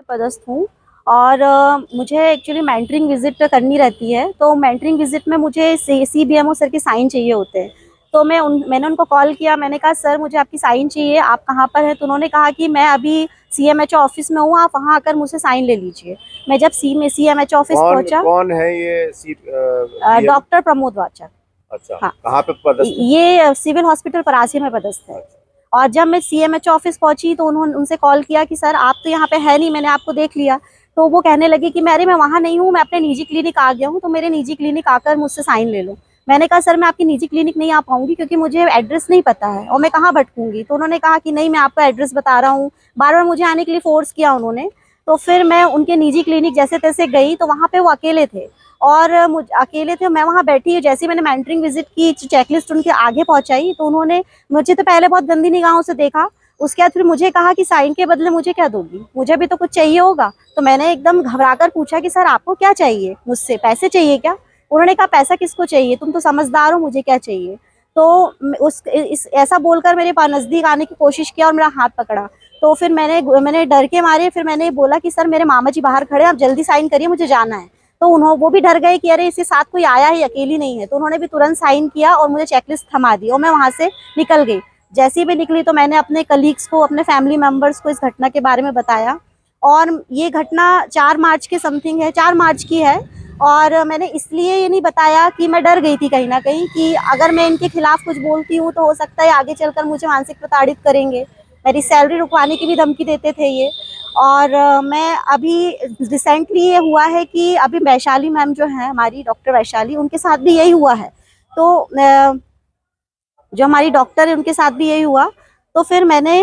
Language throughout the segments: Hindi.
पदस्थ हूँ और मुझे एक्चुअली मेंटरिंग विजिट करनी रहती है। तो मेंटरिंग विजिट में मुझे सीबीएमओ सर के साइन चाहिए होते हैं। तो मैंने उनको कॉल किया, मैंने कहा सर मुझे आपकी साइन चाहिए, आप कहाँ पर हैं? तो उन्होंने कहा कि मैं अभी सीएमएचओ ऑफिस में हूँ, आप वहाँ आकर मुझसे साइन ले लीजिए। मैं जब सीएमएचओ ऑफिस कौन पहुँचा, कौन है ये बीएम? डॉक्टर प्रमोद वाचक। अच्छा, हाँ, कहाँ पे पदस्थ है? ये सिविल हॉस्पिटल परासी में पदस्थ है। अच्छा। और जब मैं सीएमएचओ ऑफिस पहुंची तो उन्होंने उनसे कॉल किया कि सर आप तो यहाँ पे है नहीं, मैंने आपको देख लिया। तो वो कहने लगी कि मैं वहाँ नहीं हूँ, मैं अपने निजी क्लिनिक आ गया हूँ, तो मेरे निजी क्लिनिक आकर मुझसे साइन ले लो। मैंने कहा सर मैं आपकी निजी क्लिनिक नहीं आ पाऊंगी क्योंकि मुझे एड्रेस नहीं पता है और मैं कहाँ भटकूंगी। तो उन्होंने कहा कि नहीं मैं आपका एड्रेस बता रहा हूँ, बार बार मुझे आने के लिए फोर्स किया उन्होंने। तो फिर मैं उनके निजी क्लिनिक जैसे तैसे गई तो वहाँ पे वो अकेले थे और अकेले थे। मैं वहाँ बैठी, जैसे ही मैंने मेंटरिंग विजिट की चेकलिस्ट उनके आगे पहुंचाई तो उन्होंने मुझे तो पहले बहुत गंदी निगाहों से देखा। उसके बाद फिर मुझे कहा कि साइन के बदले मुझे क्या दोगी, मुझे भी तो कुछ चाहिए होगा। तो मैंने एकदम घबराकर पूछा कि सर आपको क्या चाहिए, मुझसे पैसे चाहिए क्या? उन्होंने कहा पैसा किसको चाहिए, तुम तो समझदार हो, मुझे क्या चाहिए? तो उस इस ऐसा बोलकर मेरे पास नजदीक आने की कोशिश किया और मेरा हाथ पकड़ा। तो फिर मैंने डर के मारे फिर मैंने बोला कि सर मेरे मामा जी बाहर खड़े हैं, आप जल्दी साइन करिए, मुझे जाना है। तो उन्होंने वो भी डर गए कि अरे इसके साथ कोई आया है, अकेली नहीं है। तो उन्होंने भी तुरंत साइन किया और मुझे चेकलिस्ट थमा दी और मैं वहां से निकल गई। जैसे ही मैं निकली तो मैंने अपने कलीग्स को, अपने फैमिली मेंबर्स को इस घटना के बारे में बताया। और ये घटना 4 मार्च के समथिंग है, 4 मार्च की है। और मैंने इसलिए ये नहीं बताया कि मैं डर गई थी कहीं ना कहीं कि अगर मैं इनके खिलाफ कुछ बोलती हूँ तो हो सकता है आगे चलकर मुझे मानसिक प्रताड़ित करेंगे, मेरी सैलरी रुकवाने की भी धमकी देते थे ये। और मैं अभी रिसेंटली ये हुआ है कि अभी वैशाली मैम जो है हमारी डॉक्टर वैशाली, उनके साथ भी यही हुआ है। तो जो हमारी डॉक्टर है उनके साथ भी यही हुआ। तो फिर मैंने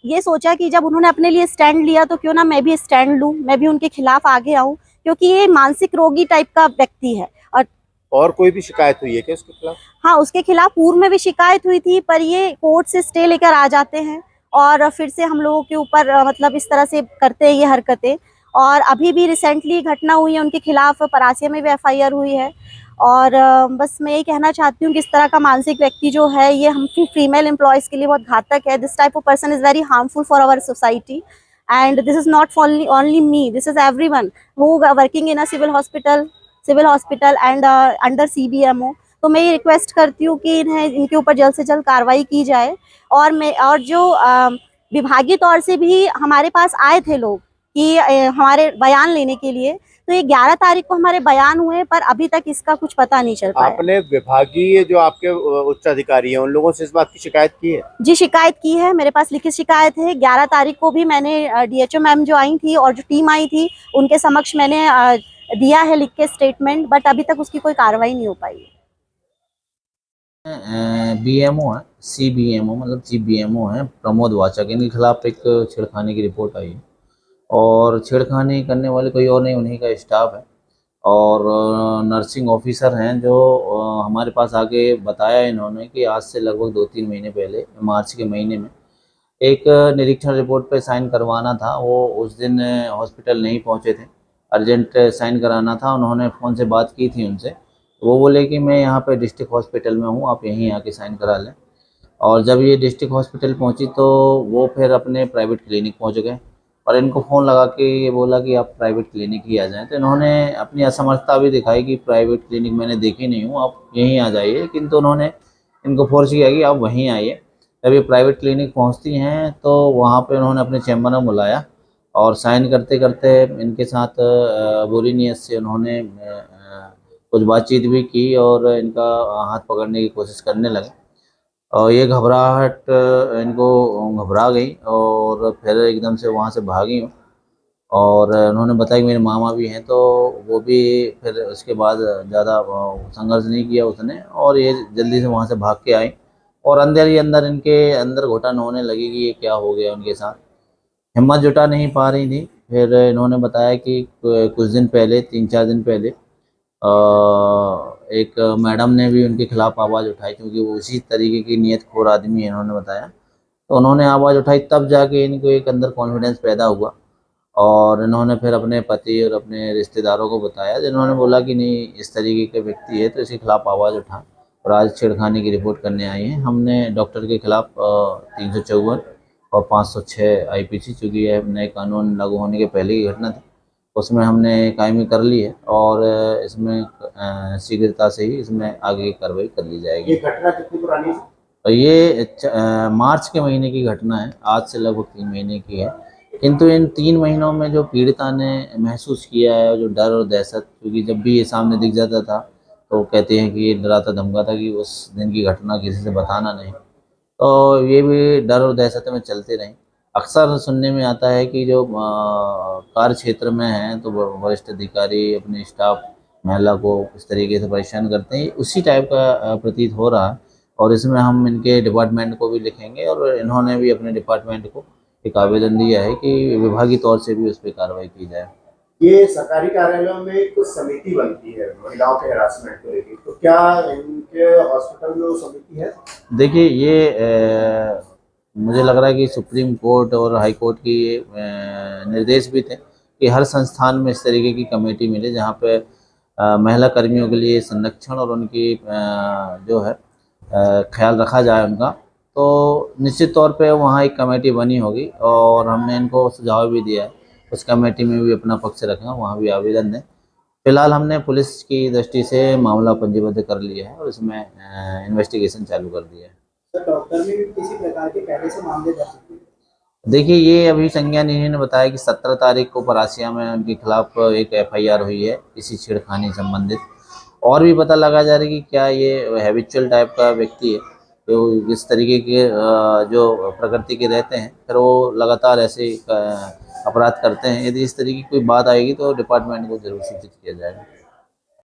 ये सोचा कि जब उन्होंने अपने लिए स्टैंड लिया तो क्यों ना मैं भी स्टैंड लूं, मैं भी उनके खिलाफ आगे आऊं, क्योंकि ये मानसिक रोगी टाइप का व्यक्ति है। और कोई भी शिकायत हुई है क्या उसके खिलाफ? हाँ, उसके खिलाफ पूर्व में भी शिकायत हुई थी पर ये कोर्ट से स्टे लेकर आ जाते हैं और फिर से हम लोगों के ऊपर मतलब इस तरह से करते हैं ये हरकतें। और अभी भी रिसेंटली घटना हुई है उनके खिलाफ, परासिया में भी एफआईआर हुई है। और बस मैं यही कहना चाहती हूँ कि इस तरह का मानसिक व्यक्ति जो है ये हम फीमेल एम्प्लॉयज के लिए बहुत घातक है। This type of person is very harmful for our society and this is not only me, this is everyone who working in a civil hospital and under CBMO. तो मैं ये रिक्वेस्ट करती हूँ कि इनके ऊपर जल्द से जल्द कार्रवाई की जाए। और जो विभागीय तौर से भी हमारे पास आए थे लोग कि हमारे बयान लेने के लिए, तो ये 11 तारीख को हमारे बयान हुए पर अभी तक इसका कुछ पता नहीं चल पाया। आपने विभागीय जो आपके उच्च अधिकारी हैं उन लोगों से इस बात की शिकायत की है? जी शिकायत की है, मेरे पास लिखित शिकायत है। 11 तारीख को भी मैंने डीएचओ मैम जो आई थी और जो टीम आई थी उनके समक्ष मैंने दिया है लिख के स्टेटमेंट, बट अभी तक उसकी कोई कार्रवाई नहीं हो पाई है। बीएमओ है, सीबीएमओ मतलब जीबीएमओ है प्रमोद वाचक, इनके खिलाफ एक छेड़खानी की रिपोर्ट आई है। और छेड़खानी करने वाले कोई और नहीं, उन्हीं का स्टाफ है। और नर्सिंग ऑफिसर हैं जो हमारे पास आके बताया इन्होंने कि आज से लगभग 2-3 महीने पहले मार्च के महीने में एक निरीक्षण रिपोर्ट पे साइन करवाना था। वो उस दिन हॉस्पिटल नहीं पहुंचे थे, अर्जेंट साइन कराना था। उन्होंने फ़ोन से बात की थी उनसे, वो बोले कि मैं यहाँ पे डिस्ट्रिक्ट हॉस्पिटल में हूँ, आप यहीं आके साइन करा लें। और जब ये डिस्ट्रिक्ट हॉस्पिटल पहुंची तो वो फिर अपने प्राइवेट क्लिनिक पहुंच गए और इनको फ़ोन लगा के ये बोला कि आप प्राइवेट क्लिनिक ही आ जाएं। तो इन्होंने अपनी असमर्थता भी दिखाई कि प्राइवेट क्लिनिक मैंने देखी नहीं हूँ, आप यहीं आ जाइए। किंतु उन्होंने इनको फोर्स किया कि आप वहीं आइए। जब ये प्राइवेट क्लिनिक पहुँचती हैं तो वहाँ पर उन्होंने अपने चैम्बर में बुलाया और साइन करते करते इनके साथ बुरी नीयत से उन्होंने कुछ बातचीत भी की और इनका हाथ पकड़ने की कोशिश करने लगे। और ये घबराहट इनको घबरा गई और फिर एकदम से वहाँ से भागी। और उन्होंने बताया कि मेरे मामा भी हैं, तो वो भी फिर उसके बाद ज़्यादा संघर्ष नहीं किया उसने और ये जल्दी से वहाँ से भाग के आई। और अंदर ही अंदर इनके अंदर घुटन होने लगी कि ये क्या हो गया उनके साथ, हिम्मत जुटा नहीं पा रही थी। फिर इन्होंने बताया कि कुछ दिन पहले, 3-4 दिन पहले एक मैडम ने भी उनके खिलाफ आवाज़ उठाई क्योंकि वो उसी तरीके की नीयतखोर आदमी है, इन्होंने बताया। तो उन्होंने आवाज़ उठाई, तब जाके इनको एक अंदर कॉन्फिडेंस पैदा हुआ और इन्होंने फिर अपने पति और अपने रिश्तेदारों को बताया, जिन्होंने बोला कि नहीं इस तरीके के व्यक्ति है तो इसके खिलाफ आवाज़ उठा। और आज छेड़खानी की रिपोर्ट करने आई हैं। हमने डॉक्टर के खिलाफ 354 और 506 IPC, चूँकि यह नए कानून लागू होने के पहले की घटना थी, उसमें हमने कायमी कर ली है और इसमें शीघ्रता से ही इसमें आगे की कार्रवाई कर ली जाएगी। ये घटना कितनी पुरानी है? और ये मार्च के महीने की घटना है, आज से लगभग 3 महीने की है। किंतु इन 3 महीनों में जो पीड़िता ने महसूस किया है, जो डर और दहशत, क्योंकि जब भी ये सामने दिख जाता था तो कहते हैं कि ये डराता धमकाता कि उस दिन की घटना किसी से बताना नहीं। तो ये भी डर और दहशत में चलते रहें। अक्सर सुनने में आता है कि जो कार्य क्षेत्र में हैं तो वरिष्ठ अधिकारी अपने स्टाफ महिला को इस तरीके से परेशान करते हैं, उसी टाइप का प्रतीत हो रहा है। और इसमें हम इनके डिपार्टमेंट को भी लिखेंगे और इन्होंने भी अपने डिपार्टमेंट को एक आवेदन दिया है कि विभागीय तौर से भी उस पर कार्रवाई की जाए। ये सरकारी कार्यालयों में कुछ समिति बनती है महिलाओं के हरासमेंट को लेकर, तो क्या इनके हॉस्पिटल में वो समिति है? देखिए, ये मुझे लग रहा है कि सुप्रीम कोर्ट और हाई कोर्ट की ये निर्देश भी थे कि हर संस्थान में इस तरीके की कमेटी मिले जहाँ पे महिला कर्मियों के लिए संरक्षण और उनकी जो है ख्याल रखा जाए उनका। तो निश्चित तौर पे वहाँ एक कमेटी बनी होगी और हमने इनको सुझाव भी दिया है उस कमेटी में भी अपना पक्ष रखना, वहाँ भी आवेदन दें। फिलहाल हमने पुलिस की दृष्टि से मामला पंजीबद्ध कर लिया है और इसमें इन्वेस्टिगेशन चालू कर दिया है। सर, डॉक्टर में भी किसी प्रकार के पहले से मामले दर्ज हुए? देखिए, ये अभी संज्ञान इन्होंने बताया कि 17 तारीख को परासिया में उनके खिलाफ एक FIR हुई है इसी छेड़खानी संबंधित। और भी पता लगा जा रहा है कि क्या ये हैबिचुअल टाइप का व्यक्ति है, तो इस तरीके के जो प्रकृति के रहते हैं, फिर वो लगातार ऐसे अपराध करते हैं। यदि इस तरीके की कोई बात आएगी तो डिपार्टमेंट को जरूर सूचित किया जाएगा।